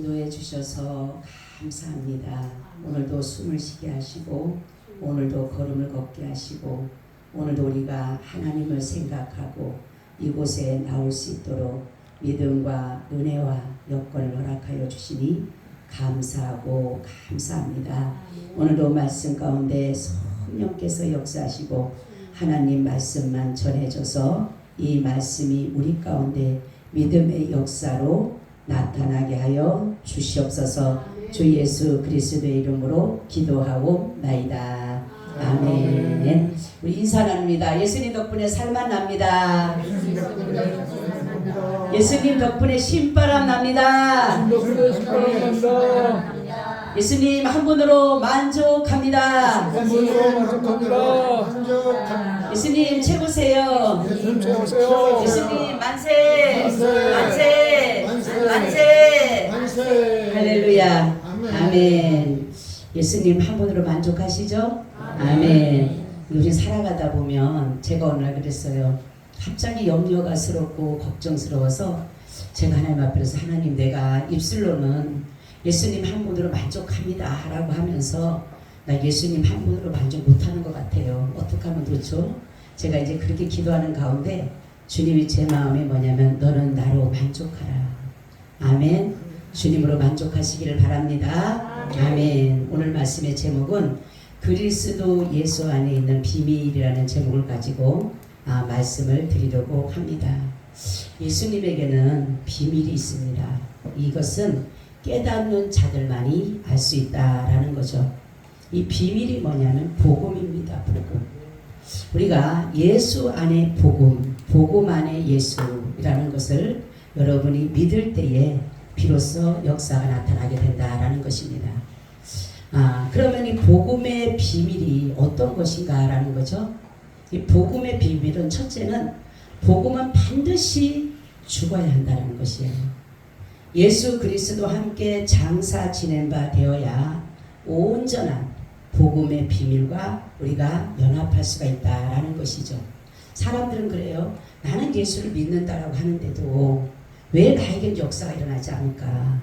인도해 주셔서 감사합니다. 오늘도 숨을 쉬게 하시고 오늘도 걸음을 걷게 하시고 오늘도 우리가 하나님을 생각하고 이곳에 나올 수 있도록 믿음과 은혜와 여건을 허락하여 주시니 감사하고 감사합니다. 오늘도 말씀 가운데 성령께서 역사하시고 하나님 말씀만 전해줘서 이 말씀이 우리 가운데 믿음의 역사로 나타나게 하여 주시옵소서. 주 예수 그리스도의 이름으로 기도하고 나이다. 아멘. 우리 인사 나눕니다. 예수님 덕분에 살만 납니다. 예수님 덕분에 신바람 납니다. 예수님 한 분으로 만족합니다. 예수님 최고세요. 예수님 만세. 만세. 만세. 할렐루야. 아멘. 예수님 한 분으로 만족하시죠? 아멘. 우리 살아가다 보면 제가 오늘 그랬어요. 갑자기 염려가 스럽고 걱정스러워서 제가 하나님 앞에서 하나님 내가 입술로는 예수님 한 분으로 만족합니다 라고 하면서 나 예수님 한 분으로 만족 못하는 것 같아요. 어떻게 하면 좋죠? 제가 이제 그렇게 기도하는 가운데 주님이 제 마음에 뭐냐면 너는 나로 만족하라. 아멘. 주님으로 만족하시기를 바랍니다. 아멘. 오늘 말씀의 제목은 그리스도 예수 안에 있는 비밀이라는 제목을 가지고 말씀을 드리려고 합니다. 예수님에게는 비밀이 있습니다. 이것은 깨닫는 자들만이 알 수 있다라는 거죠. 이 비밀이 뭐냐면 복음입니다. 복음. 우리가 예수 안에 복음, 복음 안에 예수라는 것을 여러분이 믿을 때에 비로소 역사가 나타나게 된다라는 것입니다. 그러면 이 복음의 비밀이 어떤 것인가라는 거죠. 이 복음의 비밀은 첫째는 복음은 반드시 죽어야 한다는 것이에요. 예수 그리스도와 함께 장사 지낸 바 되어야 온전한 복음의 비밀과 우리가 연합할 수가 있다라는 것이죠. 사람들은 그래요. 나는 예수를 믿는다라고 하는데도 왜 나에겐 역사가 일어나지 않을까?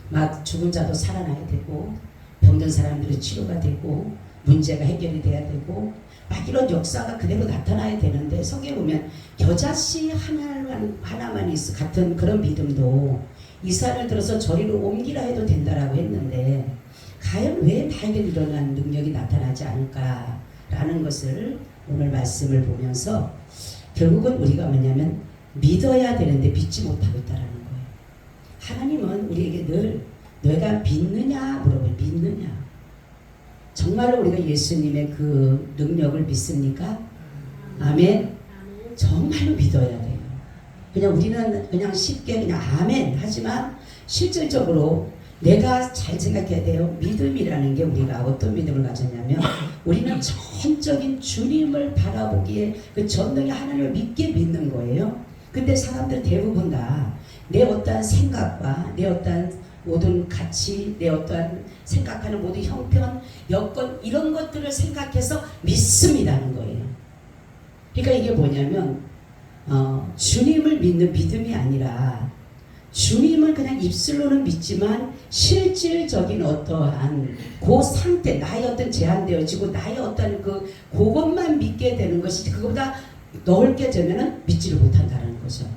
막 죽은 자도 살아나야 되고 병든 사람들이 치료가 되고 문제가 해결이 돼야 되고 막 이런 역사가 그대로 나타나야 되는데 성경에 보면 겨자씨 하나만 있어 같은 그런 믿음도 이산을 들어서 저리로 옮기라 해도 된다라고 했는데 과연 왜 나에게 일어난 능력이 나타나지 않을까라는 것을 오늘 말씀을 보면서 결국은 우리가 뭐냐면 믿어야 되는데 믿지 못하고 있다라는 거예요. 하나님은 우리에게 늘 너가 믿느냐 물어봐요. 믿느냐. 정말로 우리가 예수님의 그 능력을 믿습니까? 아멘. 정말로 믿어야 돼요. 그냥 우리는 그냥 쉽게 그냥 아멘 하지만 실질적으로 내가 잘 생각해야 돼요. 믿음이라는 게 우리가 어떤 믿음을 가졌냐면 우리는 전적인 주님을 바라보기에 그 전능의 하나님을 믿게 믿는 거예요. 근데 사람들 대부분 다 내 어떠한 생각과 내 어떠한 모든 가치, 내 어떠한 생각하는 모든 형편, 여건 이런 것들을 생각해서 믿습니다는 거예요. 그러니까 이게 뭐냐면 주님을 믿는 믿음이 아니라 주님을 그냥 입술로는 믿지만 실질적인 어떠한 그 상태, 나의 어떤 제한되어지고 나의 어떤 그것만 믿게 되는 것이 그거보다 넓게 되면은 믿지를 못한다는 거죠.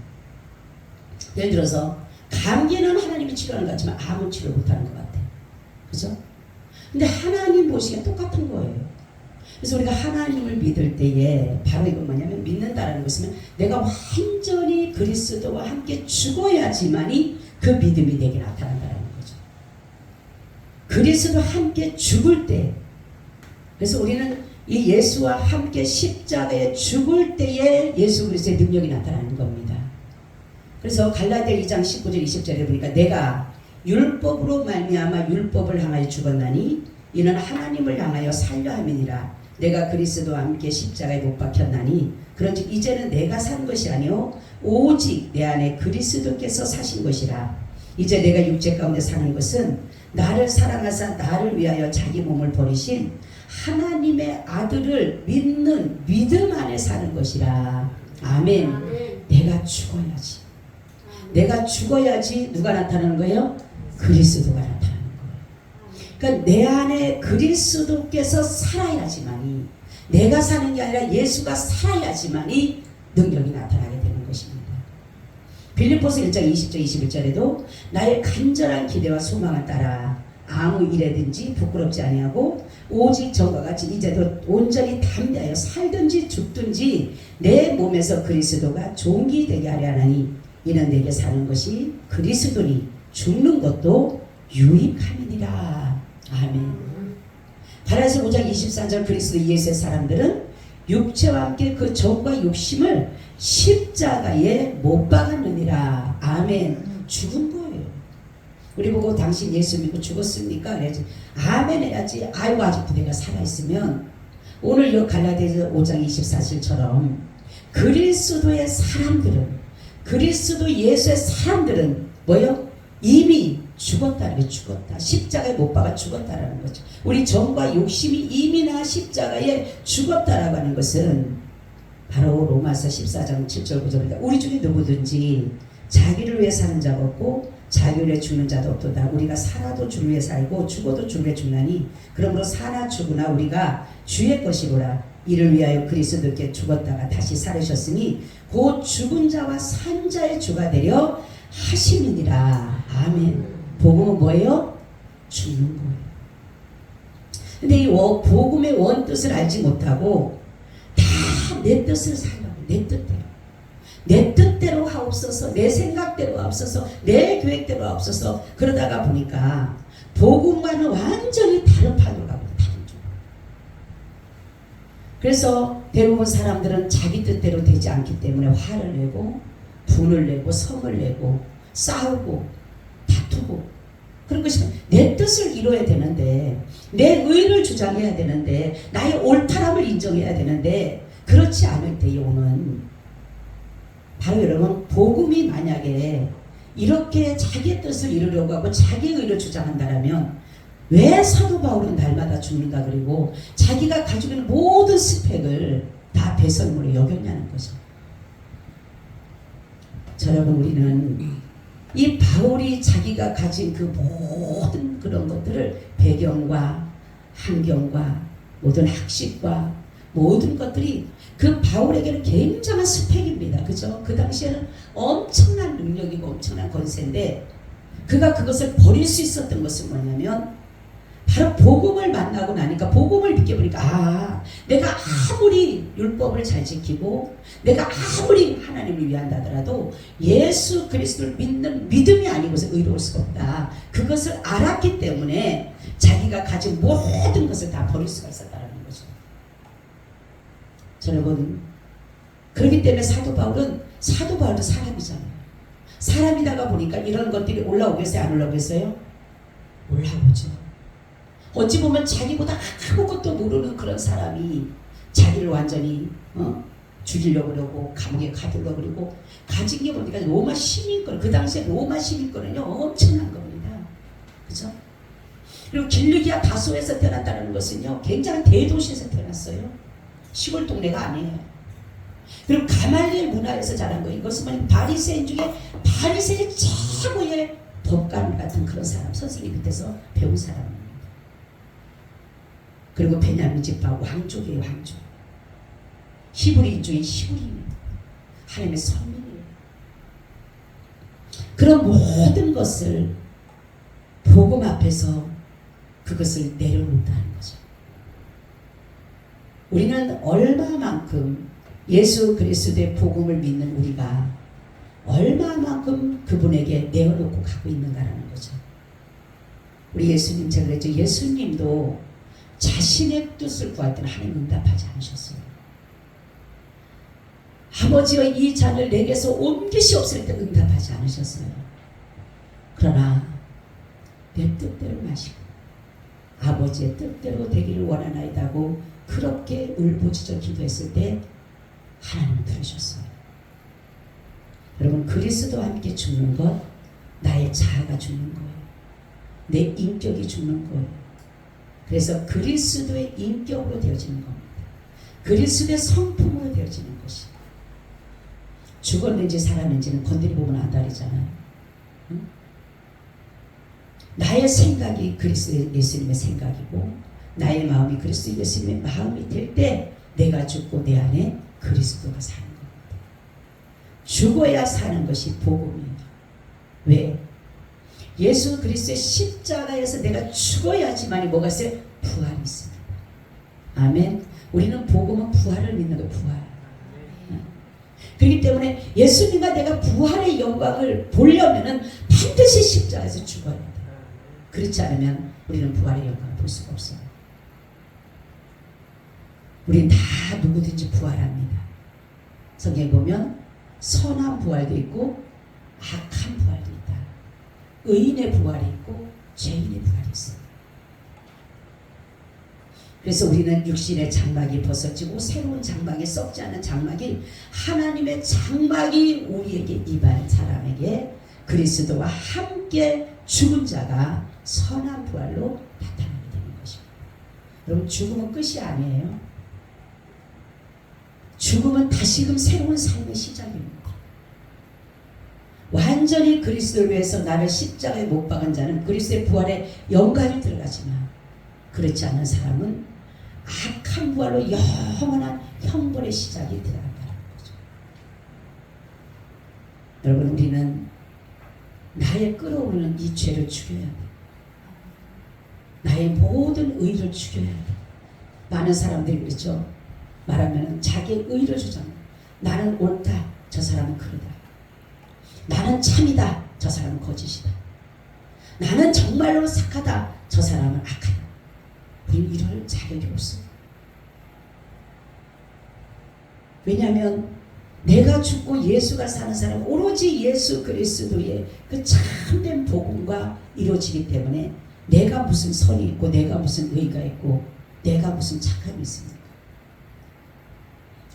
예를 들어서 감기는 하나님이 치료하는 것 같지만 암은 치료 못하는 것 같아요. 그죠? 근데 하나님 보시기엔 똑같은 거예요. 그래서 우리가 하나님을 믿을 때에 바로 이건 뭐냐면 믿는다는 것은 내가 완전히 그리스도와 함께 죽어야지만이 그 믿음이 내게 나타난다는 거죠. 그리스도와 함께 죽을 때 그래서 우리는 이 예수와 함께 십자가에 죽을 때에 예수 그리스도의 능력이 나타나는 겁니다. 그래서 갈라디아 2장 19절 20절에 보니까 내가 율법으로 말미암아 율법을 향하여 죽었나니 이는 하나님을 향하여 살려 함이니라. 내가 그리스도와 함께 십자가에 못 박혔나니 그런즉 이제는 내가 산 것이 아니요 오직 내 안에 그리스도께서 사신 것이라. 이제 내가 육체 가운데 사는 것은 나를 사랑하사 나를 위하여 자기 몸을 버리신 하나님의 아들을 믿는 믿음 안에 사는 것이라. 아멘. 내가 죽어야지. 내가 죽어야지 누가 나타나는 거예요? 그리스도가 나타나는 거예요. 그러니까 내 안에 그리스도께서 살아야지만이, 내가 사는 게 아니라 예수가 살아야지만이 능력이 나타나게 되는 것입니다. 빌립보서 1장 20절 21절에도 나의 간절한 기대와 소망을 따라 아무 일에든지 부끄럽지 아니하고 오직 전과 같이 이제도 온전히 담대하여 살든지 죽든지 내 몸에서 그리스도가 종이 되게 하려 하나니 이는 내게 사는 것이 그리스도니 죽는 것도 유익함이니라. 아멘. 갈라디아서 5장 23절 그리스도 예수의 사람들은 육체와 함께 그 정과 욕심을 십자가에 못 박았느니라. 아멘. 죽은 거예요. 우리 보고 당신 예수 믿고 죽었습니까? 그래야지. 아멘 해야지. 아이고 아직도 내가 살아있으면. 오늘 이 갈라디아서 5장 24절처럼 그리스도의 사람들은, 그리스도 예수의 사람들은 뭐요? 이미 죽었다는 게, 죽었다. 십자가에 못 박아 죽었다라는 거죠. 우리 정과 욕심이 이미나 십자가에 죽었다라고 하는 것은 바로 로마서 14장 7절 9절입니다. 우리 중에 누구든지 자기를 위해 사는 자가 없고 자기를 위해 죽는 자도 없도다. 우리가 살아도 주를 위해 살고 죽어도 주를 위해 죽나니 그러므로 사나 죽으나 우리가 주의 것이로라. 이를 위하여 그리스도께 죽었다가 다시 살으셨으니 곧 죽은 자와 산 자의 주가 되려 하심이니라. 아멘. 복음은 뭐예요? 죽는 거예요. 근데 이 복음의 원뜻을 알지 못하고 다 내 뜻을 살려고, 내 뜻대로. 내 뜻대로 하옵소서, 내 생각대로 하옵소서, 내 계획대로 하옵소서. 그러다가 보니까 복음과는 완전히 다른 판으로 가고 다른 쪽. 그래서 대부분 사람들은 자기 뜻대로 되지 않기 때문에 화를 내고 분을 내고 성을 내고 싸우고 다투고 그런 것이 내 뜻을 이뤄야 되는데, 내 의를 주장해야 되는데, 나의 옳다함을 인정해야 되는데 그렇지 않을 때에 오는 바로 여러분 복음이 만약에 이렇게 자기의 뜻을 이루려고 하고 자기의 의를 주장한다면 왜 사도 바울은 날마다 죽는가, 그리고 자기가 가지고 있는 모든 스펙을 다 배설물로 여겼냐는 거죠. 자, 여러분 우리는 이 바울이 자기가 가진 그 모든 그런 것들을 배경과 환경과 모든 학식과 모든 것들이 그 바울에게는 굉장한 스펙입니다. 그죠? 그 당시에는 엄청난 능력이고 엄청난 권세인데 그가 그것을 버릴 수 있었던 것은 뭐냐면 바로 복음을 만나고 나니까, 복음을 믿게 보니까 내가 아무리 율법을 잘 지키고 내가 아무리 하나님을 위한다더라도 예수 그리스도를 믿는 믿음이 아니고서 의로울 수가 없다. 그것을 알았기 때문에 자기가 가진 모든 것을 다 버릴 수가 있었다는 거죠. 여러분, 그렇기 때문에 사도 바울도 사람이잖아요. 사람이다가 보니까 이런 것들이 올라오겠어요? 안 올라오겠어요? 올라오죠. 어찌 보면 자기보다 아무것도 모르는 그런 사람이 자기를 완전히 죽이려고 그러고 감옥에 가두려고 그러고, 가진 게 보니까 로마 시민권, 그 당시에 로마 시민권은요 엄청난 겁니다. 그죠? 그리고 길르기아 다소에서 태어났다는 것은요 굉장히 대도시에서 태어났어요. 시골 동네가 아니에요. 그리고 가말리엘 문화에서 자란 거예요. 이것은 바리새인 중에 바리새인 최고의 법관 같은 그런 사람, 선생님 밑에서 배운 사람입니다. 그리고 베냐민 집파 왕족이에요. 왕족. 히브리인 중에 히브리입니다. 하나님의 선민이에요. 그런 모든 것을 복음 앞에서 그것을 내려놓는다는 거죠. 우리는 얼마만큼 예수 그리스도의 복음을 믿는 우리가 얼마만큼 그분에게 내어놓고 가고 있는가라는 거죠. 우리 예수님, 제가 그랬죠. 예수님도 자신의 뜻을 구할 때는 하나님 응답하지 않으셨어요. 아버지와 이 잔을 내게서 옮기시옵소서 때 응답하지 않으셨어요. 그러나 내 뜻대로 마시고 아버지의 뜻대로 되기를 원하나이다고 그렇게 울부짖어 기도했을 때 하나님은 들으셨어요. 여러분, 그리스도와 함께 죽는 것, 나의 자아가 죽는 거예요. 내 인격이 죽는 거예요. 그래서 그리스도의 인격으로 되어지는 겁니다. 그리스도의 성품으로 되어지는 것이. 죽었는지 살았는지는 건드리 보면 안달이잖아요. 응? 나의 생각이 그리스도 예수님의 생각이고 나의 마음이 그리스도 예수님의 마음이 될 때 내가 죽고 내 안에 그리스도가 사는 겁니다. 죽어야 사는 것이 복음이에요. 왜? 예수 그리스도의 십자가에서 내가 죽어야지만이 뭐가 있어요? 부활이 있습니다. 아멘. 우리는 복음은 부활을 믿는 거예요. 부활. 그렇기 때문에 예수님과 내가 부활의 영광을 보려면은 반드시 십자가에서 죽어야 돼요. 그렇지 않으면 우리는 부활의 영광을 볼 수가 없어요. 우리는 다 누구든지 부활합니다. 성경에 보면 선한 부활도 있고 악한 부활도 있다. 의인의 부활이 있고 죄인의 부활이 있습니다. 그래서 우리는 육신의 장막이 벗어지고 새로운 장막이 썩지 않은 장막이 하나님의 장막이 우리에게 임한 사람에게 그리스도와 함께 죽은 자가 선한 부활로 나타나게 되는 것입니다. 여러분 죽음은 끝이 아니에요. 죽음은 다시금 새로운 삶의 시작입니다. 완전히 그리스도를 위해서 나를 십자가에 못 박은 자는 그리스도의 부활에 영광이 들어가지만 그렇지 않은 사람은 악한 부활로 영원한 형벌의 시작이 들어간다는 거죠. 여러분 우리는 나의 끌어오르는 이 죄를 죽여야 돼. 나의 모든 의를 죽여야 돼. 많은 사람들이 그렇죠. 말하면 자기의 의를 주장해. 나는 옳다. 저 사람은 그러다. 나는 참이다. 저 사람은 거짓이다. 나는 정말로 착하다. 저 사람은 악하다. 우리는 이럴 자격이 없어. 왜냐하면 내가 죽고 예수가 사는 사람은 오로지 예수 그리스도의 그 참된 복음과 이루어지기 때문에 내가 무슨 선이 있고 내가 무슨 의가 있고 내가 무슨 착함이 있습니까?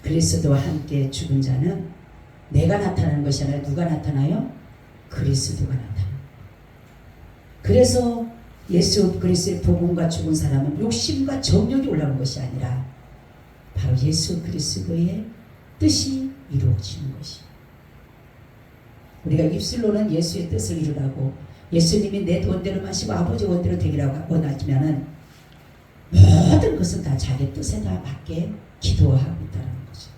그리스도와 함께 죽은 자는 내가 나타나는 것이 아니라 누가 나타나요? 그리스도가 나타나요. 그래서 예수 그리스도의 복음과 죽은 사람은 욕심과 정욕이 올라오는 것이 아니라 바로 예수 그리스도의 뜻이 이루어지는 것이에요. 우리가 입술로는 예수의 뜻을 이루라고 예수님이 내 원대로 마시고 아버지 원대로 되기라고 원하지만은 모든 것은 다 자기 뜻에 다 맞게 기도하고 있다는 거죠.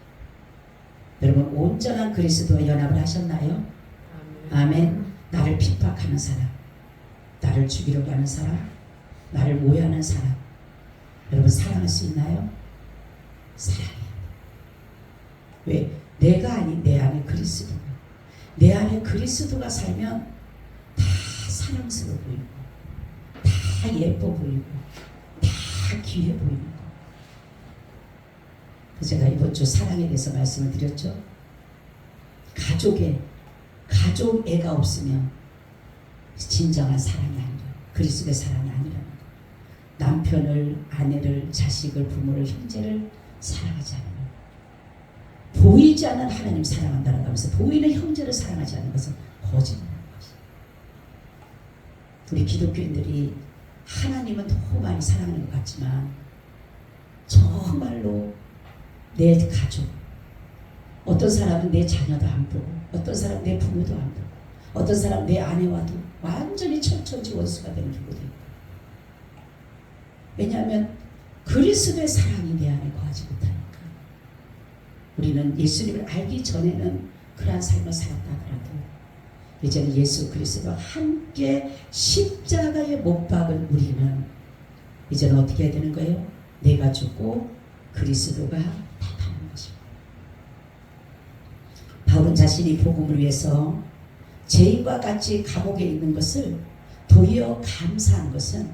여러분 온전한 그리스도와 연합을 하셨나요? 아멘. 나를 핍박하는 사람, 나를 죽이려고 하는 사람, 나를 모욕하는 사람, 여러분 사랑할 수 있나요? 사랑해요. 왜? 내가 아닌 내 안에 그리스도가, 내 안에 그리스도가 살면 다 사랑스러워 보이고 다 예뻐 보이고 다 귀해 보이는 거. 제가 이번 주 사랑에 대해서 말씀을 드렸죠. 가족 애가 없으면 진정한 사랑이 아니라 그리스도의 사랑이 아니라는 거. 남편을, 아내를, 자식을, 부모를, 형제를 사랑하지 않으면 보이지 않는 하나님 사랑한다는 하면서 보이는 형제를 사랑하지 않는 것은 거짓말하는 것이에요. 우리 기독교인들이 하나님은 너무 많이 사랑하는 것 같지만 정말로 내 가족, 어떤 사람은 내 자녀도 안 보고 어떤 사람은 내 부모도 안 보고 어떤 사람은 내 아내와도 완전히 천천지 원수가 되는 경우도 있고. 왜냐하면 그리스도의 사랑이 내 안에 거하지 못하니까. 우리는 예수님을 알기 전에는 그러한 삶을 살았다 하더라도 이제는 예수 그리스도와 함께 십자가에 못 박은 우리는 이제는 어떻게 해야 되는 거예요? 내가 죽고 그리스도가 나타나는 것입니다. 바울은 자신이 복음을 위해서 죄인과 같이 감옥에 있는 것을 도리어 감사한 것은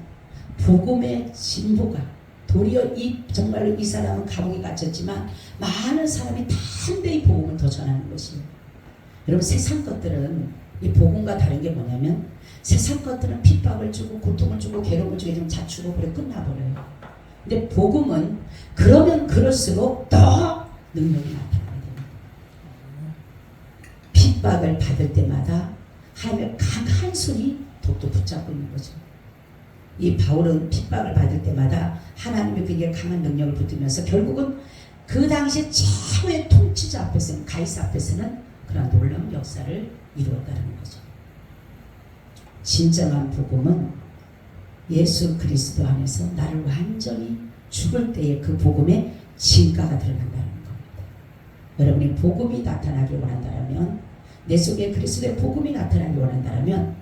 복음의 진보가 도리어 정말로 이 사람은 감옥에 갇혔지만 많은 사람이 단대히 복음을 더 전하는 것이에요. 여러분 세상 것들은 이 복음과 다른 게 뭐냐면 세상 것들은 핍박을 주고 고통을 주고 괴로움을 주고 좀 자축고 그래 끝나버려요. 근데 복음은 그러면 그럴수록 더 능력이 나타나게 됩니다. 핍박을 받을 때마다 하나님의 강한 손이 독도 붙잡고 있는 거죠. 이 바울은 핍박을 받을 때마다 하나님의 그에게 강한 능력을 붙들면서 결국은 그 당시 최고의 통치자 앞에서는 가이사 앞에서는 그런 놀라운 역사를 이루었다는 거죠. 진정한 복음은 예수 그리스도 안에서 나를 완전히 죽을 때에 그 복음의 진가가 들어간다는 겁니다. 여러분이 복음이 나타나길 원한다면, 내 속에 그리스도의 복음이 나타나길 원한다면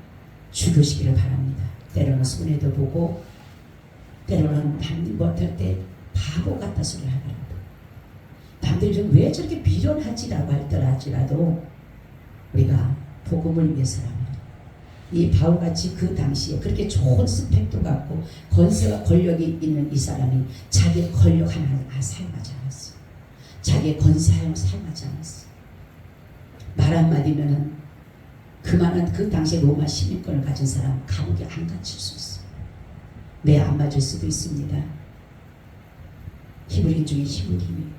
죽으시기를 바랍니다. 때로는 손해도 보고, 때로는 남들 못할 때 바보 같다 소리를 하더라도, 남들이 좀 왜 저렇게 미련하지라고 할지라도 우리가 복음을 위해서라면, 이 바울같이 그 당시에 그렇게 좋은 스펙도 갖고 권세와 권력이 있는 이 사람이 자기의 권력 하나 사용하지 않았어. 자기의 권세 하나 사용하지 않았어. 말 한마디면은 그만한 그 당시에 로마 시민권을 가진 사람 감옥에 안 갇힐 수 있어. 매 안 맞을 수도 있습니다. 히브리인 중에 히브리인,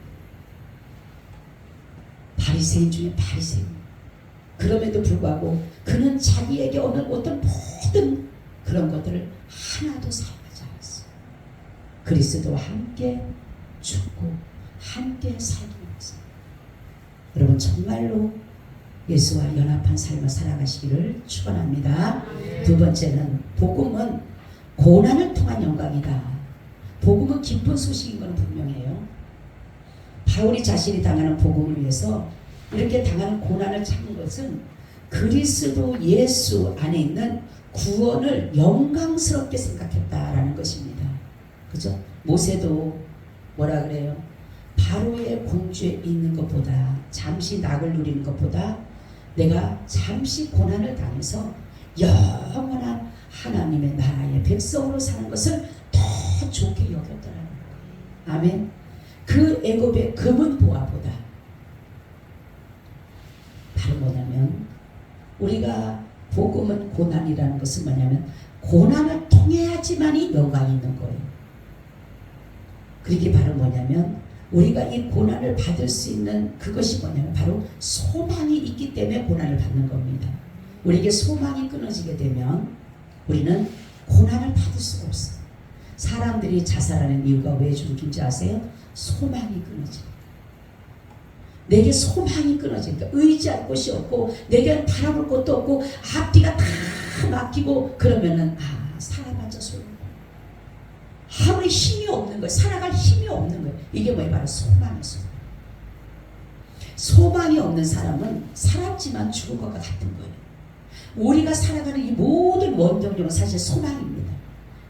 바리새인 중에 바리새인. 그럼에도 불구하고 그는 자기에게 오는 어떤 모든 그런 것들을 하나도 사용하지 않았어요. 그리스도와 함께 죽고 함께 살기 위해서. 여러분 정말로 예수와 연합한 삶을 살아가시기를 축원합니다. 두 번째는 복음은 고난을 통한 영광이다. 복음은 기쁜 소식인 건 분명해요. 바울이 자신이 당하는 복음을 위해서 이렇게 당하는 고난을 참는 것은 그리스도 예수 안에 있는 구원을 영광스럽게 생각했다라는 것입니다. 그죠? 모세도 뭐라 그래요? 바로의 공주에 있는 것보다, 잠시 낙을 누리는 것보다 내가 잠시 고난을 당해서 영원한 하나님의 나라의 백성으로 사는 것을 더 좋게 여겼더라는 거예요. 아멘. 그 애굽의 금은 보화보다, 바로 뭐냐면, 우리가 복음은 고난이라는 것은 뭐냐면 고난을 통해야지만이 영광이 있는 거예요. 그게 바로 뭐냐면, 우리가 이 고난을 받을 수 있는 그것이 뭐냐면 바로 소망이 있기 때문에 고난을 받는 겁니다. 우리에게 소망이 끊어지게 되면 우리는 고난을 받을 수가 없어요. 사람들이 자살하는 이유가 왜 죽인지 아세요? 소망이 끊어지니까. 내게 소망이 끊어지니까, 의지할 곳이 없고 내게 바라볼 곳도 없고 앞뒤가 다 막히고 그러면은 살아봤자 소용없어. 아무리 힘이 없는 거예요. 살아갈 힘이 없는 거예요. 이게 뭐예요? 바로 소망이죠. 소망이 없는 사람은 살았지만 죽은 것과 같은 거예요. 우리가 살아가는 이 모든 원동력은 사실 소망입니다.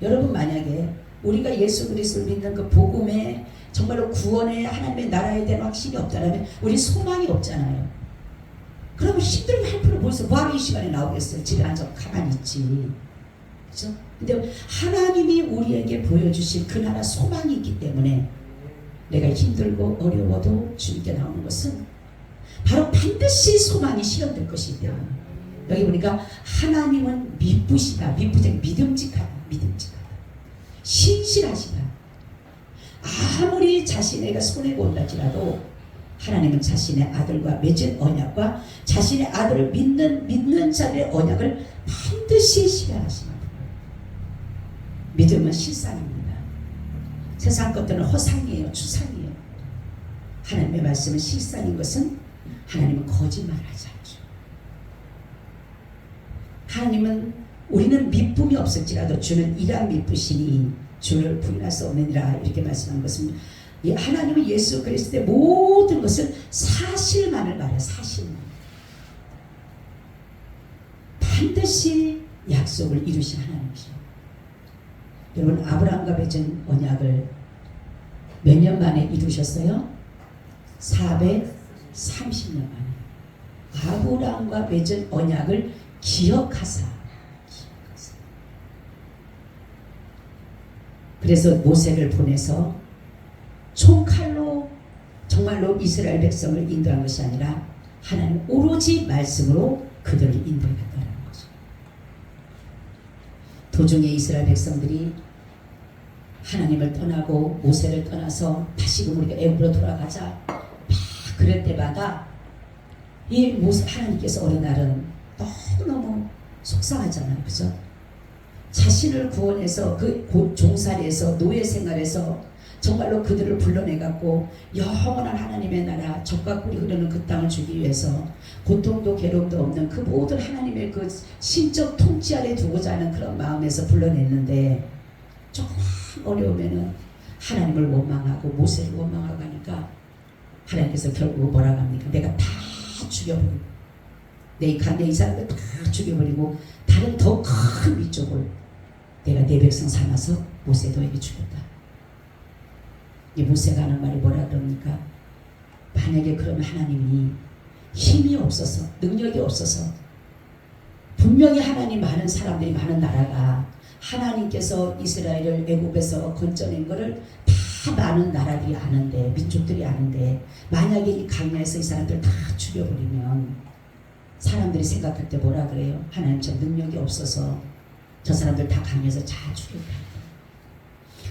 여러분 만약에 우리가 예수 그리스도를 믿는 그 복음에 정말로 구원의 하나님의 나라에 대한 확신이 없다면 우리 소망이 없잖아요. 그러면 힘들면 할 필요 뭐있어? 뭐하러 이 시간에 나오겠어요? 집에 앉아 가만히 있지. 그죠? 근데 하나님이 우리에게 보여주신 그 나라 소망이 있기 때문에 내가 힘들고 어려워도 주님께 나오는 것은 바로 반드시 소망이 실현될 것이다. 여기 보니까 하나님은 미쁘시다. 믿음직하다. 신실하시다. 아무리 자신에게 손해가 온다지라도 하나님은 자신의 아들과 맺은 언약과 자신의 아들을 믿는 자들의 언약을 반드시 실현하십니다. 믿음은 실상입니다. 세상 것들은 허상이에요. 추상이에요. 하나님의 말씀은 실상인 것은 하나님은 거짓말하지 않죠. 하나님은 우리는 미쁨이 없을지라도 주는 이라 미쁘시니 주를 부인할 수 없느니라 이렇게 말씀한 것은 하나님은 예수 그리스도의 모든 것을 사실만을 말해요. 사실만. 반드시 약속을 이루신 하나님이죠. 여러분 아브라함과 맺은 언약을 몇 년 만에 이루셨어요? 430년 만에. 아브라함과 맺은 언약을 기억하사. 그래서 모세를 보내서 총칼로 정말로 이스라엘 백성을 인도한 것이 아니라 하나님 오로지 말씀으로 그들을 인도했다는 거죠. 도중에 이스라엘 백성들이 하나님을 떠나고 모세를 떠나서 다시금 우리가 애굽으로 돌아가자 막 그럴 때마다 이 모세 하나님께서 어느 날은 너무너무 속상하잖아요. 그죠? 자신을 구원해서 그 종살이에서 노예 생활에서 정말로 그들을 불러내갖고 영원한 하나님의 나라 적과 꿀이 흐르는 그 땅을 주기 위해서 고통도 괴로움도 없는 그 모든 하나님의 그 신적 통치 아래 두고자 하는 그런 마음에서 불러냈는데 조금 어려우면은 하나님을 원망하고 모세를 원망하고 하니까 하나님께서 결국 뭐라고 합니까? 내가 다 죽여버리고 내 이 사람들 다 죽여버리고 다른 더 큰 위족을 내가 내 백성 삼아서 모세 너에게 주겠다. 이 모세가 하는 말이 뭐라 그럽니까? 만약에 그러면 하나님이 힘이 없어서 능력이 없어서 분명히 하나님 많은 사람들이 많은 나라가 하나님께서 이스라엘을 애굽에서 건져낸 것을 다 많은 나라들이 아는데 민족들이 아는데 만약에 이 강야에서 이 사람들 다 죽여버리면 사람들이 생각할 때 뭐라 그래요? 하나님 저 능력이 없어서 저 사람들 다 강야에서 잘 죽였다.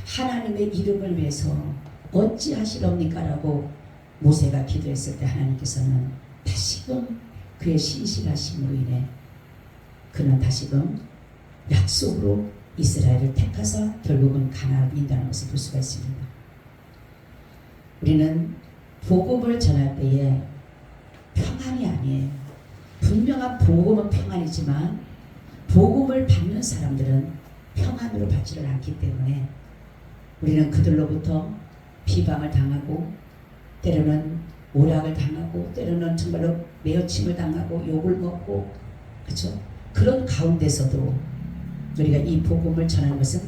하나님의 이름을 위해서 어찌하시렵니까? 라고 모세가 기도했을 때 하나님께서는 다시금 그의 신실하심으로 인해 그는 다시금 약속으로 이스라엘을 택하사 결국은 가나안을 인도하는 것을 볼 수가 있습니다. 우리는 복음을 전할 때에 평안이 아니에요. 분명한 복음은 평안이지만 복음을 받는 사람들은 평안으로 받지를 않기 때문에 우리는 그들로부터 비방을 당하고 때로는 오락을 당하고 때로는 정말로 매어침을 당하고 욕을 먹고 그렇죠? 그런 가운데서도 우리가 이 복음을 전하는 것은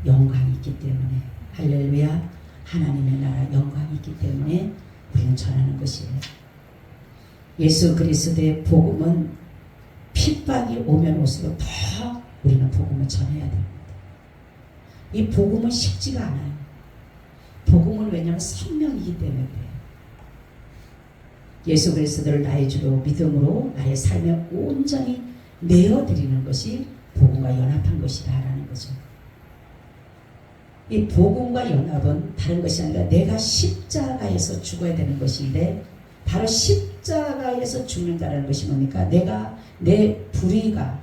영광이 있기 때문에 할렐루야 하나님의 나라 영광이 있기 때문에 우리는 전하는 것이에요. 예수 그리스도의 복음은 핍박이 오면 올수록 더 우리는 복음을 전해야 됩니다. 이 복음은 쉽지가 않아요. 복음은 왜냐하면 생명이기 때문에 그래요. 예수 그리스도를 나의 주로 믿음으로 나의 삶에 온전히 내어드리는 것이 복음과 연합한 것이다라는 거죠. 이 복음과 연합은 다른 것이 아니라 내가 십자가에서 죽어야 되는 것인데 바로 십자가에서 죽는다는 것이 뭡니까? 내가 내 불의가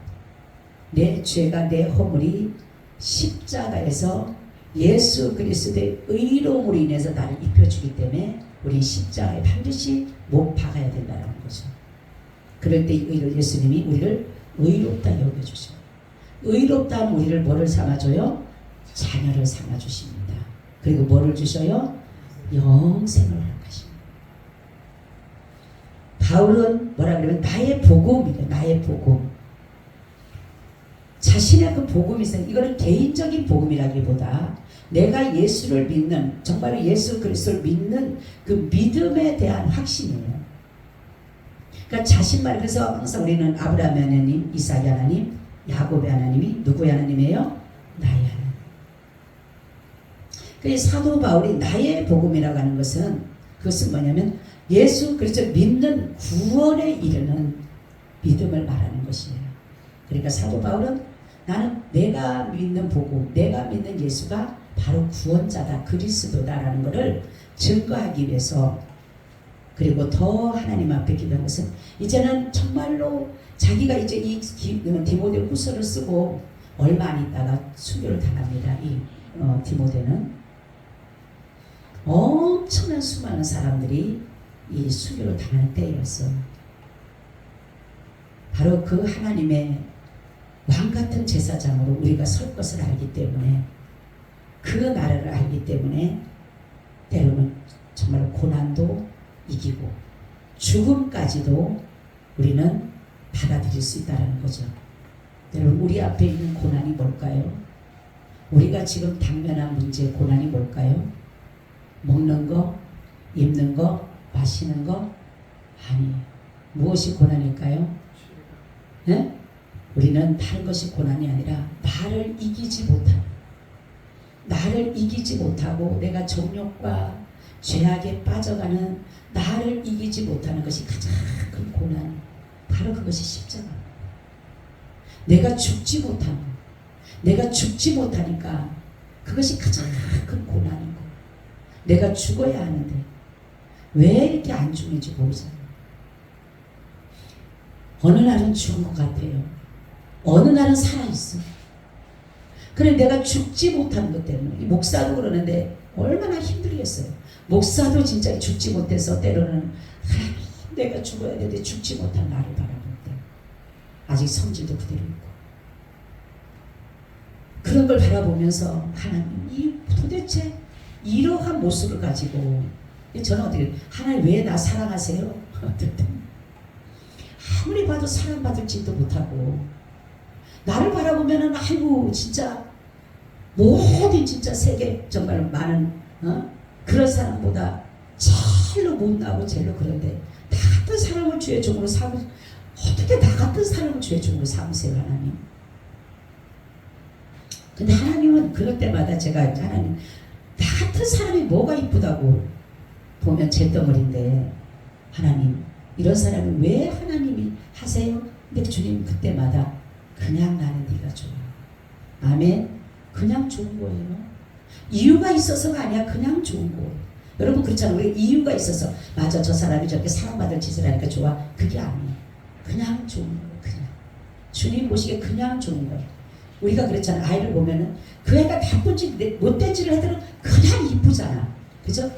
내 죄가 내 허물이 십자가에서 예수 그리스도의 의로움으로 인해서 나를 입혀주기 때문에 우리 십자가에 반드시 못 박아야 된다는 거죠. 그럴 때 예수님이 우리를 의롭다 여겨주십니다. 의롭다는 우리를 뭐를 삼아줘요? 자녀를 삼아주십니다. 그리고 뭐를 주셔요? 영생을 허락하십니다. 바울은 뭐라 그러면 나의 복음이다. 나의 복음. 자신의 그 복음이 있어요. 이거는 개인적인 복음이라기보다 내가 예수를 믿는 정말로 예수 그리스도를 믿는 그 믿음에 대한 확신이에요. 그러니까 자신만 그래서 항상 우리는 아브라함의 하나님, 이삭의 하나님, 야곱의 하나님이 누구의 하나님이에요? 나의 하나님. 그 사도 바울이 나의 복음이라고 하는 것은 그것은 뭐냐면 예수 그리스도 믿는 구원에 이르는 믿음을 말하는 것이에요. 그러니까 사도 바울은 나는 내가 믿는 복음, 내가 믿는 예수가 바로 구원자다, 그리스도다라는 것을 증거하기 위해서 그리고 더 하나님 앞에 기도한 것은 이제는 정말로 자기가 이제 이 디모데 후서를 쓰고 얼마 안 있다가 순교를 당합니다. 이 디모데는 엄청난 수많은 사람들이 이 순교를 당할 때였어요. 바로 그 하나님의 왕같은 제사장으로 우리가 설 것을 알기 때문에 그 나라를 알기 때문에 때로는 정말 고난도 이기고 죽음까지도 우리는 받아들일 수 있다는 거죠. 여러분 우리 앞에 있는 고난이 뭘까요? 우리가 지금 당면한 문제의 고난이 뭘까요? 먹는 거, 입는 거, 마시는 거? 아니에요. 무엇이 고난일까요? 네? 우리는 다른 것이 고난이 아니라 나를 이기지 못하고 내가 정욕과 죄악에 빠져가는 나를 이기지 못하는 것이 가장 큰 고난. 바로 그것이 십자가입니다. 내가 죽지 못하니까 그것이 가장 큰 고난이고 내가 죽어야 하는데 왜 이렇게 안 죽는지 모르잖아요. 어느 날은 죽은 것 같아요. 어느 날은 살아있어. 그런데 내가 죽지 못한 것 때문에, 목사도 그러는데 얼마나 힘들겠어요. 목사도 진짜 죽지 못해서 때로는 내가 죽어야 되는데 죽지 못한 나를 바라볼 때 아직 성질도 그대로 있고, 그런 걸 바라보면서 하나님, 이 도대체 이러한 모습을 가지고 저는 어떻게, 하나님 왜 나 사랑하세요? 아무리 봐도 사랑받을 짓도 못하고, 나를 바라보면은 아이고 진짜 모든 진짜 세계 정말 많은 그런 사람보다 제일로 못나고 제일로 그런데 나 같은 사람을 주의 종으로 삼으, 어떻게 나 같은 사람을 주의 종으로 삼으세요 하나님? 근데 하나님은 그럴 때마다 제가 하나님, 나 같은 사람이 뭐가 이쁘다고 보면 잿덩어리인데 하나님, 이런 사람을 왜 하나님이 하세요? 근데 주님 그때마다 그냥 나는 네가 좋아. 아멘. 그냥 좋은 거예요. 이유가 있어서가 아니야. 그냥 좋은 거예요. 여러분 그렇잖아요. 왜 이유가 있어서 맞아 저 사람이 저렇게 사랑받을 짓을 하니까 좋아. 그게 아니에요. 그냥 좋은 거예요. 그냥 주님 보시기에 그냥 좋은 거예요. 우리가 그랬잖아요. 아이를 보면은 그 애가 나쁜 짓 못된 짓을 하더라도 그냥 이쁘잖아. 그죠?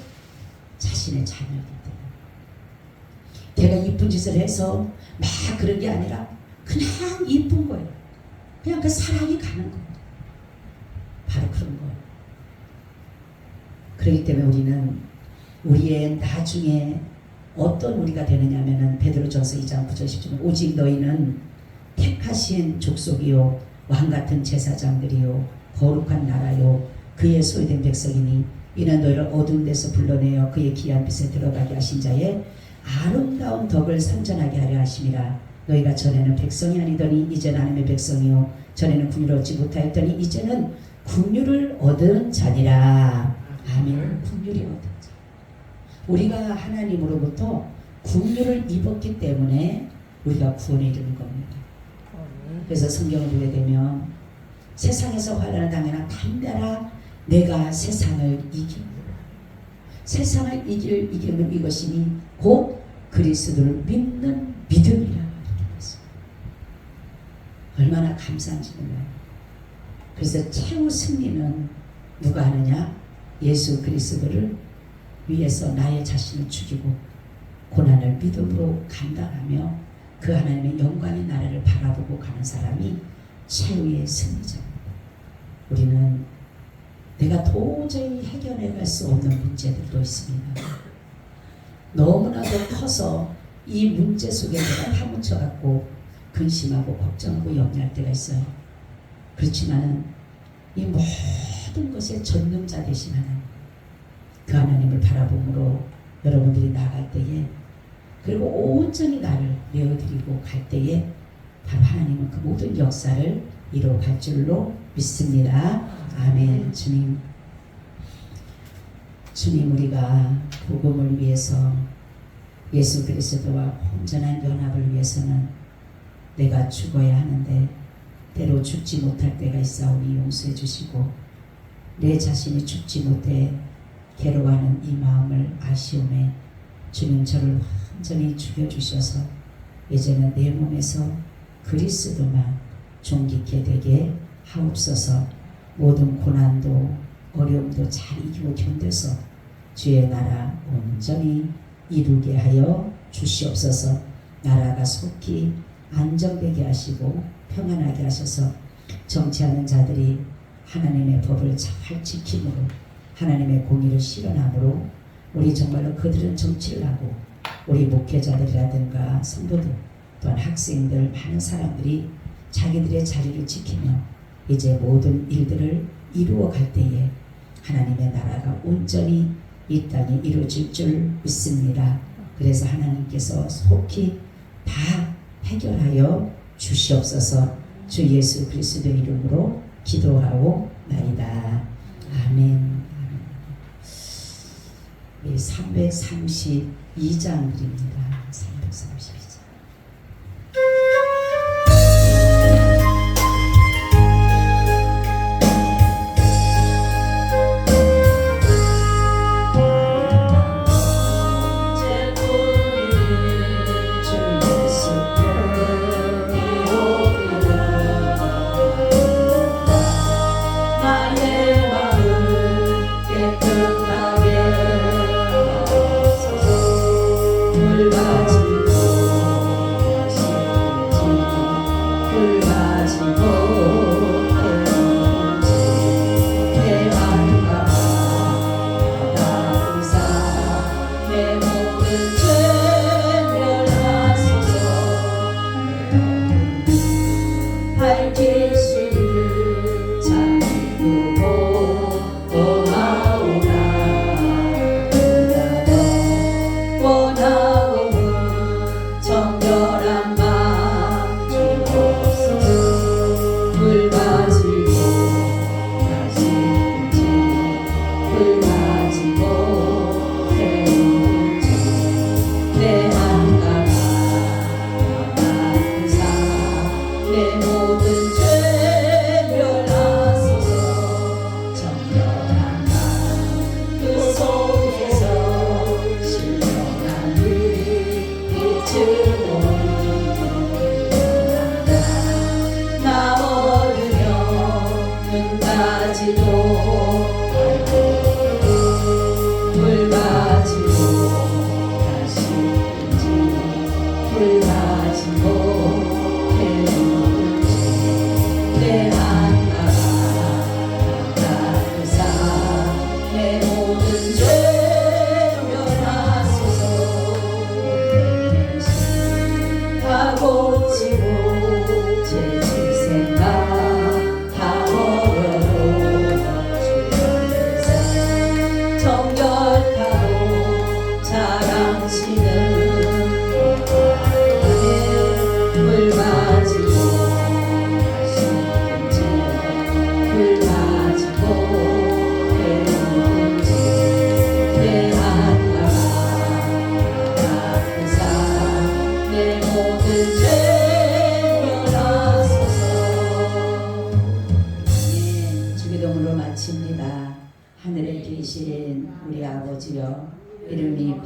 자신의 자녀이기 때문에. 걔가 이쁜 짓을 해서 막 그런 게 아니라 그냥 이쁜 거예요. 그냥 그 사랑이 가는 거예요. 바로 그런 거예요. 그렇기 때문에 우리는 우리의 나중에 어떤 우리가 되느냐면은 베드로전서 2장 9절 10절, 오직 너희는 택하신 족속이요 왕같은 제사장들이요 거룩한 나라요 그의 소유된 백성이니 이는 너희를 어두운 데서 불러내어 그의 귀한 빛에 들어가게 하신 자의 아름다운 덕을 상전하게 하려 하심이라. 너희가 전에는 백성이 아니더니 이제는 하나님의 백성이요 전에는 긍휼을 얻지 못하였더니 이제는 긍휼을 얻은 자니라. 아멘. 긍휼이 얻은 자. 우리가 하나님으로부터 긍휼을 입었기 때문에 우리가 구원에 이르는 겁니다. 그래서 성경을 보게 되면 세상에서 환난을 당하나 담대라 내가 세상을 이기리라. 세상을 이기면 이것이니 곧 그리스도를 믿는 믿음이라. 얼마나 감사한지 몰라요. 그래서 최후 승리는 누가 하느냐? 예수 그리스도를 위해서 나의 자신을 죽이고 고난을 믿음으로 감당하며 그 하나님의 영광의 나라를 바라보고 가는 사람이 최후의 승리자입니다. 우리는 내가 도저히 해결해갈 수 없는 문제들도 있습니다. 너무나도 커서 이 문제 속에 내가 파묻혀갖고 근심하고 걱정하고 염려할 때가 있어요. 그렇지만은 이 모든 것의 전능자 되신 하나님, 그 하나님을 바라봄으로 여러분들이 나갈 때에, 그리고 온전히 나를 내어드리고 갈 때에 바로 하나님은 그 모든 역사를 이루어갈 줄로 믿습니다. 아멘. 주님, 우리가 복음을 위해서 예수 그리스도와 온전한 연합을 위해서는 내가 죽어야 하는데 때로 죽지 못할 때가 있사오니 용서해 주시고, 내 자신이 죽지 못해 괴로워하는 이 마음을 아시오매 주님 저를 완전히 죽여주셔서 이제는 내 몸에서 그리스도만 존귀케 되게 하옵소서. 모든 고난도 어려움도 잘 이기고 견뎌서 주의 나라 온전히 이루게 하여 주시옵소서. 나라가 속히 안정되게 하시고 평안하게 하셔서 정치하는 자들이 하나님의 법을 잘 지킴으로 하나님의 공의를 실현함으로 우리 정말로 그들은 정치를 하고 우리 목회자들이라든가 성도들 또한 학생들 많은 사람들이 자기들의 자리를 지키며 이제 모든 일들을 이루어 갈 때에 하나님의 나라가 온전히 이 땅에 이루어질 줄 믿습니다. 그래서 하나님께서 속히 다 해결하여 주시옵소서. 주 예수 그리스도의 이름으로 기도하오 나이다. 아멘. 332장입니다. 332장. 가지도 물 가지고 다시 든지 물 가지고 배우든지 내 하나가 닦으사 내 모든 죄를 면하소서. 대신 다 고치고 제 생각 다 버려도 주께서 정결하고 자랑치는 안에 물 가지고 다시 든지 물 가지고 배우든지 내 하나가 닦으사 내 모든 죄 면하소서. 주기도문으로 마칩니다. 하늘에 계신 우리 아버지여, 이름이